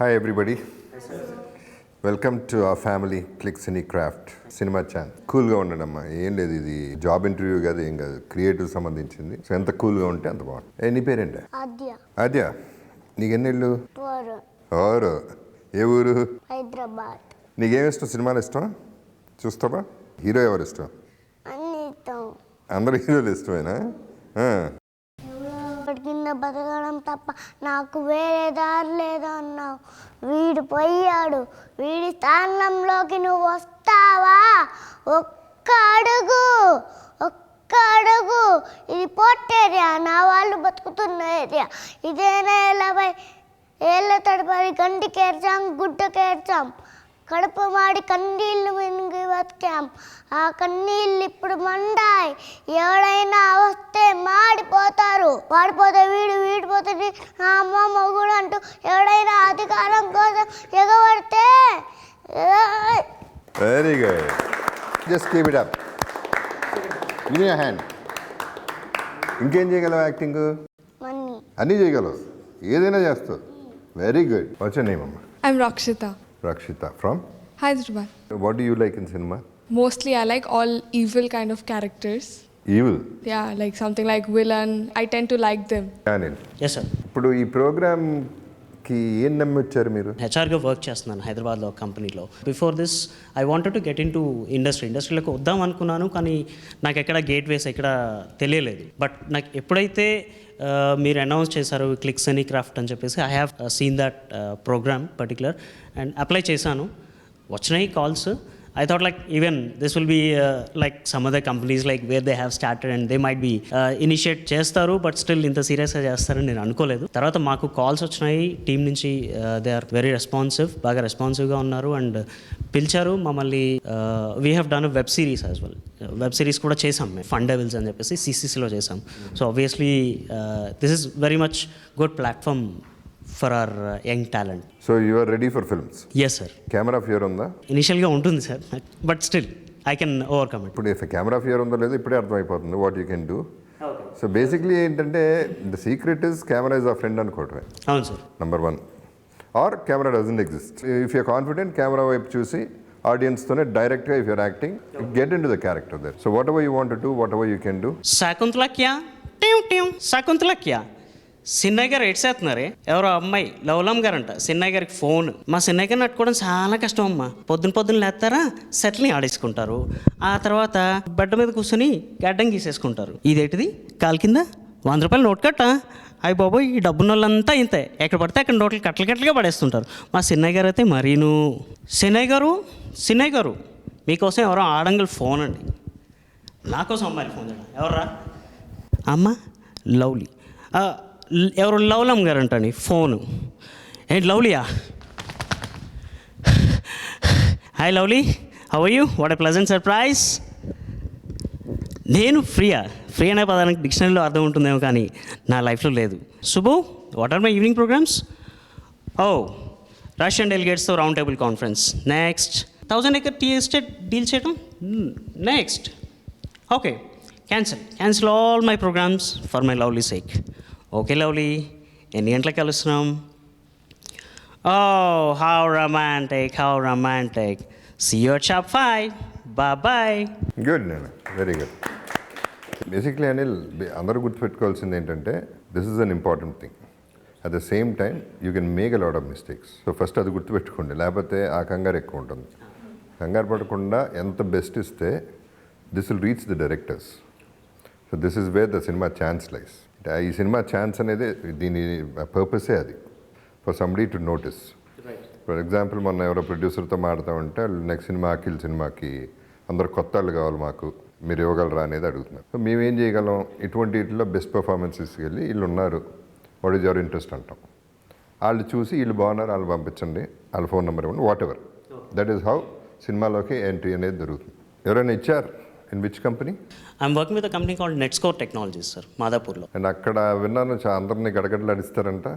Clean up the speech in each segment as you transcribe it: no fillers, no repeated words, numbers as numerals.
Hi everybody. Welcome to our family click Cine craft cinema channel. కూల్గా ఉండండి అమ్మా, ఏం లేదు, ఇది జాబ్ ఇంటర్వ్యూ కాదు, ఏం కాదు, క్రియేటివ్ సంబంధించింది. సో ఎంత కూల్గా ఉంటే అంత బాగుంటుంది. నీ పేరేంటి? ఆద్య. నీకు ఎన్నేళ్ళు? 4. ఏ ఊరు? హైదరాబాద్. నీకేమి ఇష్టం? సినిమాలు ఇష్టం? చూస్తావా? హీరో ఎవరు ఇష్టం? అందరూ హీరోలు ఇష్టమేనా? కింద బతకడం తప్ప నాకు వేరే దారి లేదు అన్నావు. వీడు పోయాడు, వీడి స్థానంలోకి నువ్వు వస్తావా? ఒక్క అడుగు. ఇది పోర్ట్ ఏరియా, నా వాళ్ళు బతుకుతున్న ఏరియా. ఇదేనా 40 ఏళ్ళ తడబడి గంటికేర్చాం, గుడ్డకేర్చాం, కడుపు మాడి కన్నీళ్ళు మింగి బతికాం. ఆ కన్నీళ్ళు ఇప్పుడు మండాయి. ఎవడైనా వస్తే మాడిపోతారు. వాడిపోతే వీడిపోతే నా అమ్మ మొగుడు అంటూ ఎవడైనా అధికారం కోసం ఎగబడితే very good, just keep it up. Give me hand. ఇంకేం చేయగలవు? యాక్టింగ్ అన్నీ చేయగలవు, ఏదైనా చేస్తావు. Very good. What's your name అమ్మా? I'm Rakshita. Rakshita from Hyderabad. What do you like in cinema? Mostly I like all evil kind of characters. Evil? Yeah, like something like villain. I tend to like them. Anil. Yes sir. ఇప్పుడు ఈ ప్రోగ్రామ్కి ఏం నమ్మి వచ్చారు మీరు? హెచ్ఆర్గా work చేస్తున్నాను హైదరాబాద్లో కంపెనీలో. Before this I wanted to get in to ఇండస్ట్రీలోకి వద్దాం అనుకున్నాను, కానీ నాకు ఎక్కడ గేట్వేస్ ఎక్కడ తెలియలేదు. బట్ నాకు ఎప్పుడైతే మీరు అనౌన్స్ చేశారు క్లిక్ సినీ క్రాఫ్ట్ అని చెప్పేసి, I have seen that program particular and apply చేశాను. వచ్చినాయి calls. I thought like even this will be like some other companies like where they have started and they might be initiate చేస్తారు, but still ఇంత సీరియస్గా చేస్తారని నేను అనుకోలేదు. తర్వాత మాకు కాల్స్ వచ్చినాయి టీం నుంచి. దే ఆర్ వెరీ రెస్పాన్సివ్, బాగా రెస్పాన్సివ్గా ఉన్నారు అండ్ పిలిచారు మమ్మల్ని. We have done web series as well. Web series కూడా చేసాం మేము, ఫన్ డెవిల్స్ అని చెప్పేసి సిసిసిలో చేసాం. So obviously this is very much good platform for our young talent. So you are ready for films? Yes sir. Camera fear ఉందా? ఇనిషియల్గా ఉంటుంది sir, but still I can overcome it. ఇప్పుడు camera fear ఉందో లేదో ఇప్పుడే అర్థమైపోతుంది what you can do. So basically ఏంటంటే the secret is camera is a friend అనుకోవటమే. అవును sir. Number 1. Or camera doesn't exist. If you're confident, camera వైపు చూసి ఆడియన్స్తోనే డైరెక్ట్గా if you're acting, get in to the character there. So what ever you want to do, what ever you can do. శకుంతలక్యా సిన్నయ్య గారు ఏడ్చేస్తున్నారే, ఎవరో అమ్మాయి లవలం గారు అంట. సిన్నయ్య గారికి ఫోన్. మా సిన్నయ్య గారిని నట్టుకోవడం చాలా కష్టం అమ్మా. పొద్దున లేస్తారా, సెట్ని ఆడేసుకుంటారు. ఆ తర్వాత బెడ్ మీద కూర్చొని గడ్డం గీసేసుకుంటారు. ఇదేంటిది కాలు కింద 100 రూపాయలు నోట్ కట్ట. అయ్యి బాబోయ్, ఈ డబ్బున్న వాళ్ళంతా ఇంతే, ఎక్కడ పడితే అక్కడ నోట్లు కట్టలుగా పడేస్తుంటారు. మా సిన్నయ్య గారు అయితే మరీను. సిన్నయ్య గారు మీకోసం ఎవరో ఆడంగులు ఫోన్ అండి. నాకోసం అమ్మాయి ఫోన్ అండి. ఎవర్రా? అమ్మ లవ్లీ. ఎవరు? లవ్లం గారు అంటండి ఫోను. ఏంటి లవ్లీయా? Hi lovely, how are you? What a pleasant surprise. నేను ఫ్రీ అనే పదానికి డిక్షనరీలో అర్థం ఉంటుందేమో, కానీ నా లైఫ్లో లేదు. Shubhu, what are my evening programmes? Oh, Russian డెలిగేట్స్తో round table conference. Next 1000 acre tea estate deal చేయడం. Next okay, cancel all my programmes for my lovely sake. Okay lovely, ఎన్ని గంటలకు కలుస్తున్నాం? Oh how romantic. See you at shop 5. Bye. Good నేను, very good. Basically Anil, అందరూ గుర్తుపెట్టుకోవాల్సింది ఏంటంటే this is an important thing. At the same time you can make a lot of mistakes. So first అది గుర్తుపెట్టుకోండి, లేకపోతే ఆ కంగారు ఎక్కువ ఉంటుంది. కంగారు పడకుండా ఎంత బెస్ట్ ఇస్తే this will reach the directors. So this is where the cinema chance lies. ఈ సినిమా ఛాన్స్ అనేది దీని పర్పసే అది, for somebody to notice. For example, మొన్న ఎవరో ప్రొడ్యూసర్తో మాట్లాడతామంటే నెక్స్ట్ సినిమా అఖిల్ సినిమాకి అందరు కొత్త వాళ్ళు కావాలి, మాకు మీరు ఇవ్వగలరా అనేది అడుగుతున్నారు. సో మేమేం చేయగలం, ఇటువంటి వీటిలో బెస్ట్ పర్ఫార్మెన్సెస్ వెళ్ళి వీళ్ళు ఉన్నారు, వాట్ ఈజ్ యువర్ ఇంట్రెస్ట్ అంటాం. వాళ్ళు చూసి వీళ్ళు బాగున్నారు, వాళ్ళు పంపించండి, వాళ్ళ ఫోన్ నెంబర్ ఇవ్వండి, what ever. That is how సినిమాలోకి ఎంట్రీ అనేది జరుగుతుంది. ఎవరైనా ఇచ్చారు in which company? I'm working with a company called Netscore Technologies sir, మాదాపూర్లో. అండ్ అక్కడ విన్నాను అందరినీ గడగడలాడిస్తారంట.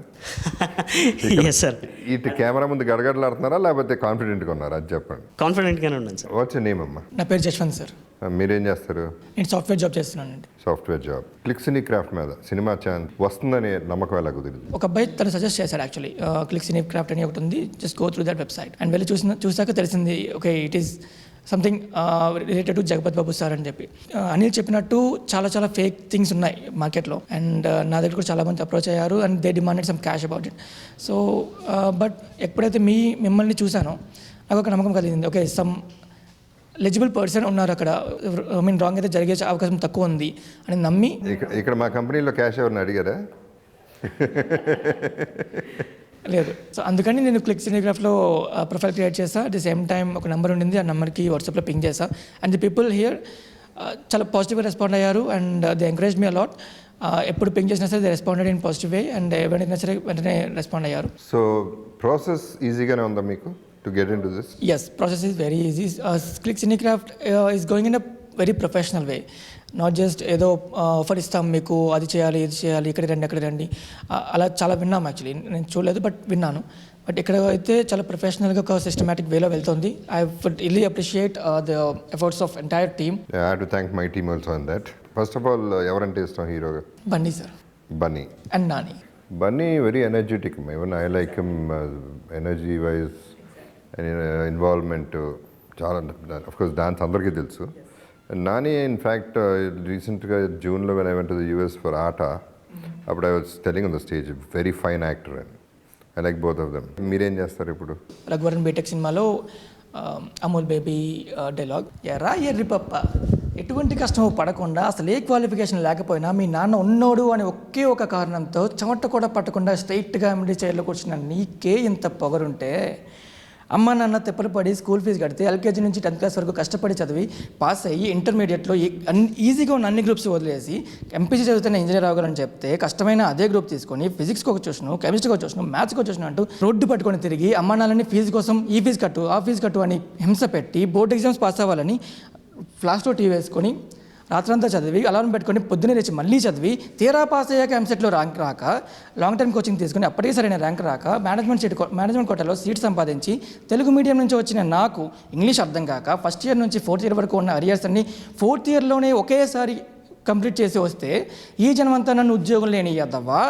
Yes sir. ఇటు కెమెరా ముందు గడగడలాడుతున్నారా లేకపోతే కాన్ఫిడెంట్గా ఉన్నారా? అది చెప్పండి. కాన్ఫిడెంట్గానే ఉన్నాను సార్. వాట్స్ నేమ్ అమ్మా? నా పేరు జశ్వంత్ సార్. మీరేం చేస్తారు? నేను సాఫ్ట్వేర్ జాబ్ చేస్తున్నానండి. Software job. Click Cine craft మీద సినిమా ఛాన్స్ వస్తుందనే నమ్మకం ఎలా కుదిరింది? ఒక అబ్బాయి తను సజెస్ట్ చేశాడు యాక్చువల్లీ. క్లిక్ సినీ క్రాఫ్ట్ అని ఒకటి ఉంది, just go through that website. And వెళ్ళి చూసాక తెలిసింది okay it is something related to Jagapathi Babu sir అని చెప్పి. అనిల్ చెప్పినట్టు చాలా ఫేక్ థింగ్స్ ఉన్నాయి మార్కెట్లో. అండ్ నా దగ్గర కూడా చాలామంది అప్రోచ్ అయ్యారు and they demanded some cash about it. So but ఎప్పుడైతే మిమ్మల్ని చూసానో నాకు ఒక నమ్మకం కలిగింది. ఓకే సమ్ ఎలిజిబుల్ పర్సన్ ఉన్నారు అక్కడ, ఐ మీన్ రాంగ్ అయితే జరిగే అవకాశం తక్కువ ఉంది అని నమ్మి. ఇక్కడ మా కంపెనీలో క్యాష్ ఎవరిని అడిగారా? లేదు. సో అందుకని నేను క్లిక్ సినీగ్రాఫ్లో ప్రొఫైల్ క్రియేట్ చేసా. అట్ ది సేమ్ టైం ఒక నెంబర్ ఉండింది, ఆ నెంబర్కి వాట్సాప్లో పింగ్ చేసా. అండ్ ది పీపుల్ హియర్ చాలా పాజిటివ్గా రెస్పాండ్ అయ్యారు and they encourage me a lot. ఎప్పుడు పింగ్ చేసినా సరే they responded in positive way and ఎవరైనా సరే వెంటనే రెస్పాండ్ అయ్యారు. సో ప్రాసెస్ ఈజీగానే ఉందా మీకు to get into this? Yes, process is very easy. Click Cinecraft is going in a very professional way. Not just ఏదో ఆఫర్ ఇస్తాం మీకు, అది చేయాలి ఇది చేయాలి ఇక్కడ రండి అక్కడ రండి, అలా చాలా విన్నాం. యాక్చువల్లీ నేను చూడలేదు బట్ విన్నాను. బట్ ఇక్కడ అయితే చాలా ప్రొఫెషనల్గా ఒక సిస్టమాటిక్ వేలో వెళ్తుంది. I would really appreciate the efforts of entire team. I have to thank my team also on that. First of all ఎవరంటే ఇష్టం హీరోగా? Bunny sir. Bunny and Nani. Bunny very energetic. Even I like him energy wise involvement చాలా. Of course dance అందరికీ తెలుసు. Nani in fact రీసెంట్గా జూన్లో when I went to the US for ATA, అప్పుడు I was telling on the stage very fine actor and I like both of them. మీరేం చేస్తారు ఇప్పుడు? Raghuvaran BTech సినిమాలో అమూల్ బేబీ డైలాగ్, ఎర్రా ఎర్రి పప్ప ఎటువంటి కష్టం పడకుండా అసలు ఏ క్వాలిఫికేషన్ లేకపోయినా మీ నాన్న ఉన్నోడు అని ఒకే ఒక కారణంతో చెమట కూడా పట్టకుండా స్ట్రైట్గా ఎండి చైర్లో కూర్చున్న నీకే ఇంత పొగరుంటే, అమ్మ నాన్న తిప్పలు పడి స్కూల్ ఫీజు కడితే ఎల్కేజీ నుంచి 10th క్లాస్ వరకు కష్టపడి చదివి పాస్ అయ్యి ఇంటర్మీడియట్లో ఈజీగా ఉన్న అన్ని గ్రూప్స్ వదిలేసి ఎంపీసీ చదివితేనే ఇంజనీర్ అవ్వాలని చెప్తే కష్టమైన అదే గ్రూప్ తీసుకొని ఫిజిక్స్కి ఒక చూసినాను, కెమిస్ట్రీకి ఒక చూసినాను, మ్యాథ్స్కి ఒక చూసినాను అంటూ రోడ్డు పట్టుకొని తిరిగి అమ్మ నాన్నని ఫీజు కోసం ఈ ఫీజు కట్టు ఆ ఫీజు కట్టు అని హింస పెట్టి బోర్డు ఎగ్జామ్స్ పాస్ అవ్వాలని ఫ్లాష్లో టీవీ వేసుకొని రాత్రంతా చదివి అలారం పెట్టుకొని పొద్దున్నే లేచి మళ్ళీ చదివి తీరా పాస్ అయ్యాక ఎంసెట్లో ర్యాంక్ రాక లాంగ్ టర్మ్ కోచింగ్ తీసుకుని అప్పటికే సరైన ర్యాంక్ రాక మేనేజ్మెంట్ కోటాలో సీట్ సంపాదించి తెలుగు మీడియం నుంచి వచ్చిన నాకు ఇంగ్లీష్ అర్థం కాక ఫస్ట్ ఇయర్ నుంచి 4th ఇయర్ వరకు ఉన్న అరియర్స్ అన్ని 4th ఇయర్లోనే ఒకేసారి కంప్లీట్ చేసి వస్తే ఈ జనమంతా నన్ను ఉద్యోగం లేని అద్దవా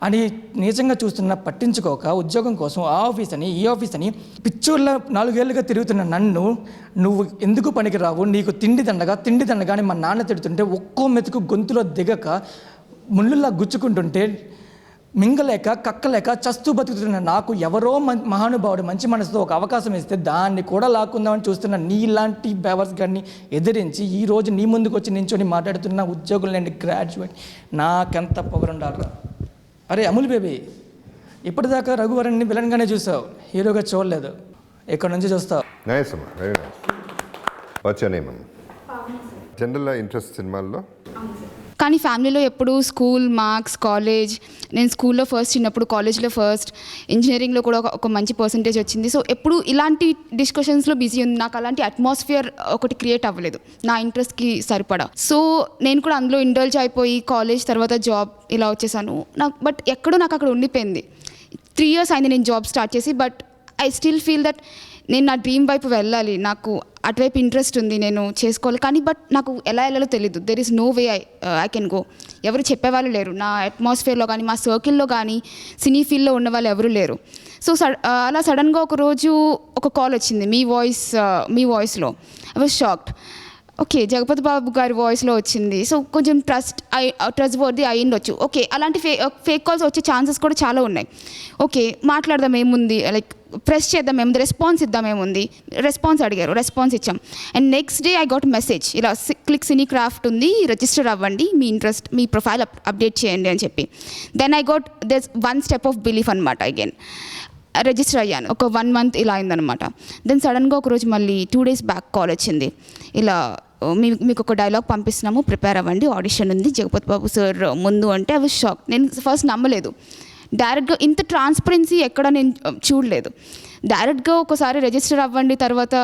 అని నీచంగా చూస్తున్నా పట్టించుకోక ఉద్యోగం కోసం ఆ ఆఫీస్ అని ఈ ఆఫీస్ అని పిచ్చోళ్ళ 4 ఏళ్ళుగా తిరుగుతున్న నన్ను నువ్వు ఎందుకు పనికి రావు, నీకు తిండి దండగా అని మా నాన్న తిడుతుంటే ఒక్కో మెతుకు గొంతులో దిగక ముళ్ళులా గుచ్చుకుంటుంటే మింగలేక కక్కలేక చస్తూ బతుకుతున్న నాకు ఎవరో మహానుభావుడు మంచి మనసుతో ఒక అవకాశం ఇస్తే దాన్ని కూడా లాక్కుందామని చూస్తున్న నీలాంటి బేవర్స్ గారిని ఎదిరించి ఈరోజు నీ ముందుకు వచ్చి నించొని మాట్లాడుతున్న ఉద్యోగులు లేని గ్రాడ్యుయేట్ నాకెంత పొగరుండాలి. అరే అమూల్ బేబీ, ఇప్పటిదాకా రఘువరన్ని విలన్గానే చూసావు, హీరోగా చూడలేదు, ఇక్కడ నుంచి చూస్తావు. నైస్ అమ్మా, very nice. Watts your name అమ్మా? జనరల్ ఇంట్రెస్ట్ సినిమాల్లో? కానీ ఫ్యామిలీలో ఎప్పుడు స్కూల్ మార్క్స్, కాలేజ్, నేను స్కూల్లో ఫస్ట్, చిన్నప్పుడు కాలేజ్లో ఫస్ట్, ఇంజనీరింగ్లో కూడా ఒక మంచి పర్సంటేజ్ వచ్చింది. సో ఎప్పుడు ఇలాంటి డిస్కషన్స్లో బిజీ ఉంది. నాకు అలాంటి అట్మాస్ఫియర్ ఒకటి క్రియేట్ అవ్వలేదు నా ఇంట్రెస్ట్కి సరిపడా. సో నేను కూడా అందులో ఇండల్జ్ అయిపోయి కాలేజ్ తర్వాత జాబ్ ఇలా వచ్చేసాను. బట్ ఎక్కడో నాకు అక్కడ ఉండిపోయింది. 3 years అయింది నేను జాబ్ స్టార్ట్ చేసి. But I still feel that నేను నా డ్రీమ్ వైపు వెళ్ళాలి, నాకు అటువైపు ఇంట్రెస్ట్ ఉంది, నేను చేసుకోవాలి. కానీ బట్ నాకు ఎలా వెళ్ళాలో తెలీదు. There is no way I can go. ఎవరు చెప్పేవాళ్ళు లేరు నా అట్మాస్ఫియర్లో కానీ మా సర్కిల్లో కానీ సినీ ఫీల్డ్లో ఉన్న వాళ్ళు ఎవరు లేరు. సో అలా సడన్గా ఒకరోజు ఒక కాల్ వచ్చింది మీ వాయిస్లో. I was shocked. Okay, Jagapathi Babu గారి వాయిస్లో వచ్చింది. సో కొంచెం ట్రస్ట్ వర్ది అయ్యిండొచ్చు. ఓకే, అలాంటి ఫేక్ కాల్స్ వచ్చే ఛాన్సెస్ కూడా చాలా ఉన్నాయి. ఓకే, మాట్లాడదాం ఏముంది, లైక్ ప్రెస్ చేద్దాం ఏముంది, రెస్పాన్స్ ఇద్దాం ఏముంది. రెస్పాన్స్ అడిగారు, రెస్పాన్స్ ఇచ్చాం. And next day I got message, ఇలా క్లిక్ సినీ క్రాఫ్ట్ ఉంది, రిజిస్టర్ అవ్వండి, మీ ఇంట్రెస్ట్ మీ ప్రొఫైల్ అప్డేట్ చేయండి అని చెప్పి. Then I got this 1 step of belief అనమాట. అగైన్ రిజిస్టర్ అయ్యాను. ఒక 1 month ఇలా అయిందనమాట. దెన్ సడన్గా ఒకరోజు మళ్ళీ 2 days బ్యాక్ కాల్ వచ్చింది, ఇలా మీకు ఒక డైలాగ్ పంపిస్తున్నాము, ప్రిపేర్ అవ్వండి, ఆడిషన్ ఉంది జగపతి బాబు సార్ ముందు అంటే. I was shock. నేను ఫస్ట్ నమ్మలేదు. డైరెక్ట్గా ఇంత ట్రాన్స్పరెన్సీ ఎక్కడ నేను చూడలేదు. డైరెక్ట్గా ఒకసారి రిజిస్టర్ అవ్వండి, తర్వాత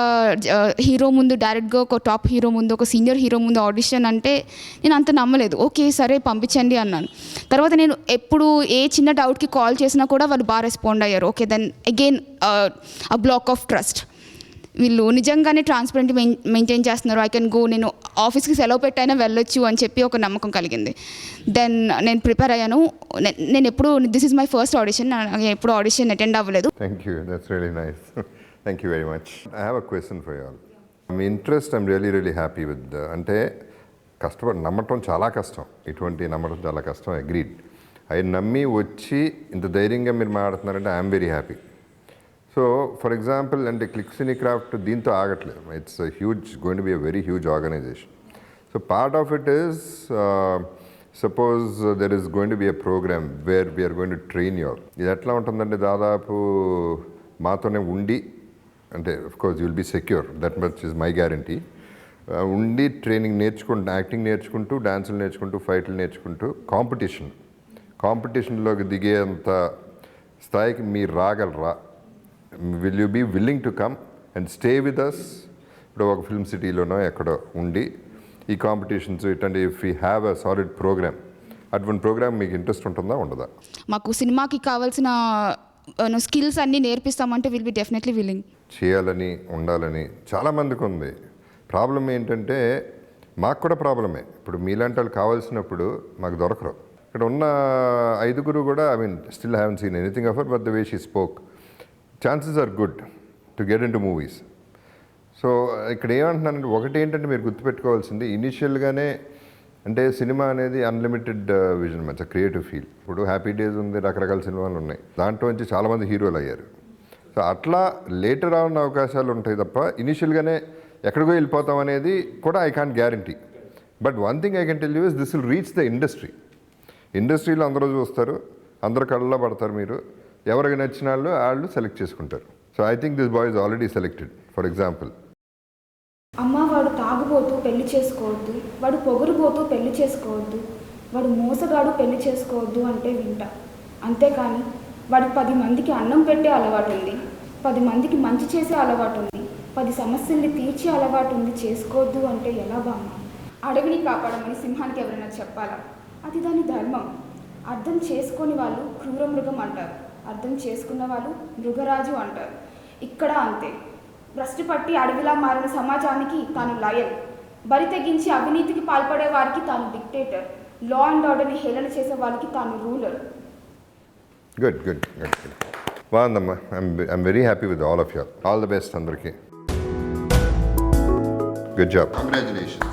హీరో ముందు డైరెక్ట్గా ఒక టాప్ హీరో ముందు, ఒక సీనియర్ హీరో ముందు ఆడిషన్ అంటే నేను అంత నమ్మలేదు. ఓకే సరే పంపించండి అన్నాను. తర్వాత నేను ఎప్పుడు ఏ చిన్న డౌట్కి కాల్ చేసినా కూడా వాళ్ళు బాగా రెస్పాండ్ అయ్యారు. Okay then again a block of trust. వీళ్ళు నిజంగానే ట్రాన్స్పరెంట్ మెయింటైన్ చేస్తున్నారు. ఐ కెన్ గో, నేను ఆఫీస్కి సెలవు పెట్టైనా వెళ్ళొచ్చు అని చెప్పి ఒక నమ్మకం కలిగింది. దెన్ నేను ప్రిపేర్ అయ్యాను. నేను ఎప్పుడు this is my first audition, ఎప్పుడు ఆడిషన్ అటెండ్ అవ్వలేదు. Thank you. That's really nice. Thank you very much. I have a question for you all. Me interest I'm really happy with. అంటే నమ్మటం చాలా కష్టం, ఇటువంటి నమ్మటం చాలా కష్టం, అగ్రీడ్. అవి నమ్మి వచ్చి ఇంత ధైర్యంగా మీరు మాట్లాడుతున్నారంటే I'm very happy. So for example అంటే క్లిక్ సినీ క్రాఫ్ట్ దీంతో ఆగట్లేదు. It's going to be a very huge organization. So part of it is suppose there is going to be a program where we're going to train you all. ఇది ఎట్లా ఉంటుందంటే దాదాపు మాతోనే ఉండి, అంటే of course you will be secure, that much is my guarantee. ఉండి training నేర్చుకుంటూ, acting నేర్చుకుంటూ, డాన్సులు నేర్చుకుంటూ, ఫైట్లు నేర్చుకుంటూ, కాంపిటీషన్లోకి దిగేంత స్థాయికి మీరు రాగలరా? Will you be willing to come and stay with us? ఇప్పుడు ఒక ఫిల్మ్ సిటీలోనో ఎక్కడో ఉండి ఈ కాంపిటీషన్స్ ఇట్లాంటి, if you have a solid program, అటువంటి ప్రోగ్రామ్ మీకు ఇంట్రెస్ట్ ఉంటుందా ఉండదా? మాకు సినిమాకి కావాల్సిన స్కిల్స్ అన్నీ నేర్పిస్తామంటే విల్ బి డెఫినెట్లీ విల్లింగ్. చేయాలని ఉండాలని చాలామందికి ఉంది. ప్రాబ్లం ఏంటంటే మాకు కూడా ప్రాబ్లమే. ఇప్పుడు మీలాంటి వాళ్ళు కావాల్సినప్పుడు మాకు దొరకరు. ఇక్కడ ఉన్న 5 కూడా I mean still haven't seen anything of her, but the way she spoke, chances are good to get in to movies. So ఇక్కడ ఏమంటున్నానంటే, ఒకటి ఏంటంటే మీరు గుర్తుపెట్టుకోవాల్సింది, ఇనీషియల్గానే అంటే సినిమా అనేది అన్లిమిటెడ్ విజన్, మంచి క్రియేటివ్ ఫీల్. ఇప్పుడు హ్యాపీ డేస్ ఉంది, రకరకాల సినిమాలు ఉన్నాయి, దాంట్లో నుంచి చాలామంది హీరోలు అయ్యారు. సో అట్లా లేటర్ ఉన్న అవకాశాలు ఉంటాయి తప్ప ఇనీషియల్గానే ఎక్కడికో వెళ్ళిపోతాం అనేది కూడా I can't guarantee. But one thing I can tell you is this will reach the ఇండస్ట్రీలో అందరూ చూస్తారు, అందరు కళ్ళలో పడతారు. మీరు ఎవరికి నచ్చిన వాళ్ళు సెలెక్ట్ చేసుకుంటారు. So I think this boy is already selected. For example, అమ్మ వాడు తాగుబోతూ పెళ్లి చేసుకోవద్దు, వాడు పొగురుబోతూ పెళ్లి చేసుకోవద్దు, వాడు మోసగాడు పెళ్లి చేసుకోవద్దు అంటే వింటా. అంతేకాని వాడు 10 మందికి అన్నం పెట్టే అలవాటు ఉంది, 10 మందికి మంచి చేసే అలవాటు ఉంది, 10 సమస్యల్ని తీర్చే అలవాటు ఉంది, చేసుకోవద్దు అంటే ఎలా బామ్మ? అడవిని కాపాడమని సింహానికి ఎవరైనా చెప్పాలా? అది దాని ధర్మం. అర్థం చేసుకొని వాళ్ళు క్రూర మృగం అంటారు, అర్థం చేసుకున్న వాళ్ళు మృగరాజు అంటారు. ఇక్కడ అంతే. భ్రష్టు పట్టి అడవిలా మారిన సమాజానికి తాను లయల్, బరి తెగించి అవినీతికి పాల్పడే వారికి తాను డిక్టేటర్, లా అండ్ ఆర్డర్ని హేళన చేసే వాళ్ళకి తాను రూలర్. గుడ్. బాగుందమ్మా. I'm very happy with all of you. All the best అందరికీ. Good job. కంగ్రాచులేషన్స్.